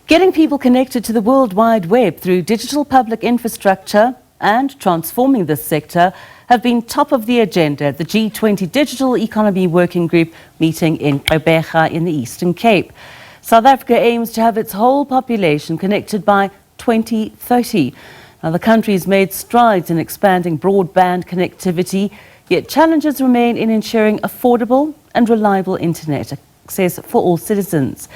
Getting people connected to the World Wide Web through digital public infrastructure and transforming this sector have been top of the agenda at the G20 Digital Economy Working Group meeting in Gqeberha in the Eastern Cape. South Africa aims to have its whole population connected by 2030. Now, the country has made strides in expanding broadband connectivity, yet challenges remain in ensuring affordable and reliable internet access for all citizens.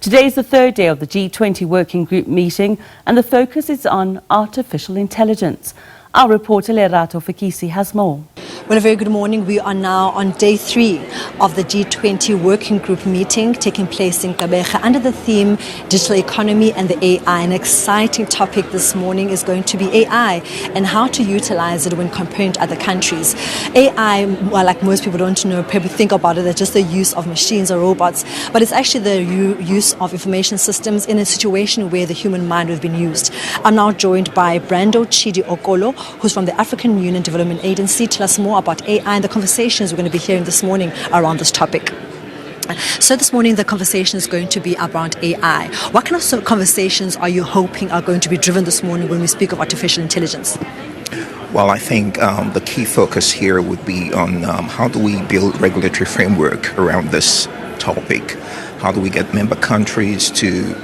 Today is the third day of the G20 Working Group meeting, and the focus is on artificial intelligence. Our reporter Lerato Fekisi has more. Well, a very good morning. We are now on day 3 of the G20 Working Group meeting taking place in Gqeberha under the theme Digital Economy and the AI. An exciting topic this morning is going to be AI and how to utilize it when comparing to other countries. AI, well, like most people don't know, people think about it as just the use of machines or robots, but it's actually the use of information systems in a situation where the human mind has been used. I'm now joined by Brando Chidi Okolo, who's from the African Union Development Agency. Tell us more about AI and the conversations we're going to be hearing this morning around this topic. So this morning the conversation is going to be around AI. What kind of conversations are you hoping are going to be driven this morning when we speak of artificial intelligence? Well, I think the key focus here would be on how do we build regulatory framework around this topic? How do we get member countries to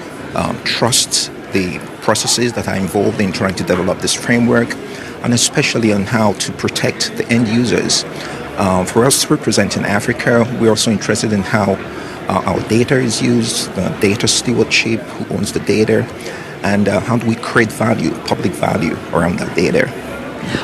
trust the processes that are involved in trying to develop this framework, and especially on how to protect the end users. For us representing Africa, we're also interested in how our data is used, data stewardship, who owns the data, and how do we create value, public value around that data.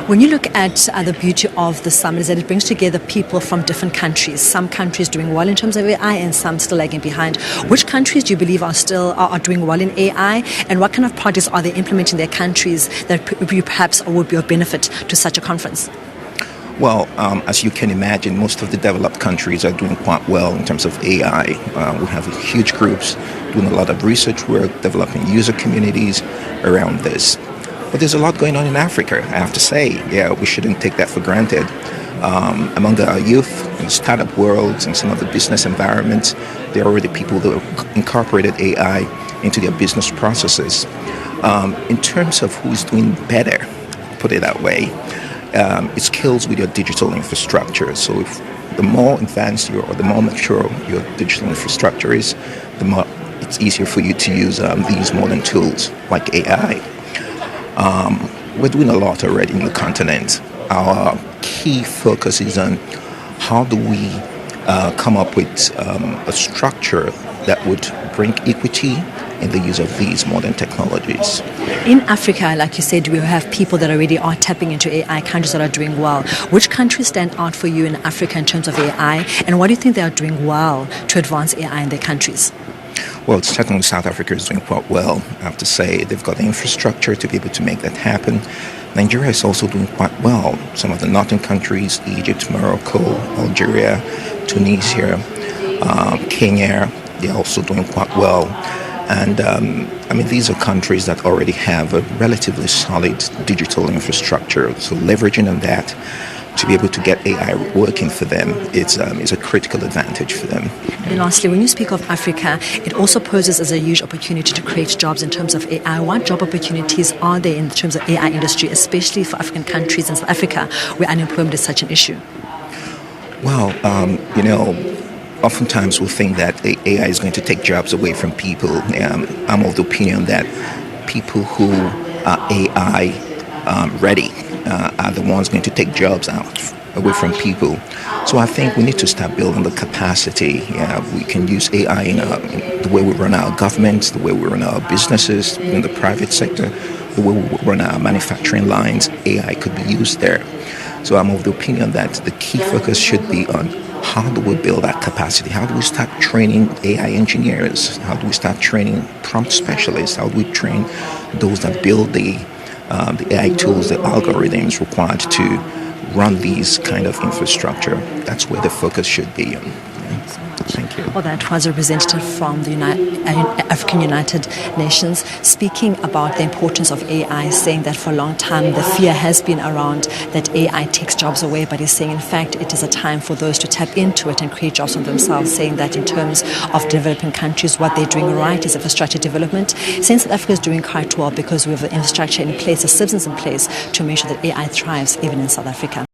When you look at the beauty of the summit is that it brings together people from different countries. Some countries doing well in terms of AI and some still lagging behind. Which countries do you believe are doing well in AI, and what kind of projects are they implementing in their countries that perhaps would be of benefit to such a conference? Well, as you can imagine, most of the developed countries are doing quite well in terms of AI. We have huge groups doing a lot of research work, developing user communities around this. But there's a lot going on in Africa, I have to say. Yeah, we shouldn't take that for granted. Among our youth in the startup world and some of the business environments, there are already people that have incorporated AI into their business processes. In terms of who's doing better, put it that way, it scales with your digital infrastructure. So if the more advanced or the more mature your digital infrastructure is, the more it's easier for you to use these modern tools like AI. We're doing a lot already in the continent. Our key focus is on how do we come up with a structure that would bring equity in the use of these modern technologies. In Africa, like you said, we have people that already are tapping into AI, countries that are doing well. Which countries stand out for you in Africa in terms of AI, and what do you think they are doing well to advance AI in their countries? Well, certainly South Africa is doing quite well, I have to say. They've got the infrastructure to be able to make that happen. Nigeria is also doing quite well. Some of the northern countries, Egypt, Morocco, Algeria, Tunisia, Kenya, they're also doing quite well. And these are countries that already have a relatively solid digital infrastructure. So leveraging on that to be able to get AI working for them, it's a critical advantage for them. And lastly, when you speak of Africa, it also poses as a huge opportunity to create jobs in terms of AI. What job opportunities are there in terms of AI industry, especially for African countries in South Africa, where unemployment is such an issue? Well, oftentimes we'll think that AI is going to take jobs away from people. I'm of the opinion that people who are AI ready are the ones going to take jobs away from people. So I think we need to start building the capacity. We can use AI in the way we run our governments, the way we run our businesses in the private sector, the way we run our manufacturing lines. AI could be used there. So I'm of the opinion that the key focus should be on how do we build that capacity? How do we start training AI engineers? How do we start training prompt specialists? How do we train those that build the AI tools, the algorithms required to run these kind of infrastructure? That's where the focus should be. Thank you. Well, that was a representative from the African United Nations speaking about the importance of AI, saying that for a long time the fear has been around that AI takes jobs away, but he's saying in fact it is a time for those to tap into it and create jobs for themselves, saying that in terms of developing countries, what they're doing right is infrastructure development. Since South Africa is doing quite well because we have the infrastructure in place, the systems in place to make sure that AI thrives even in South Africa.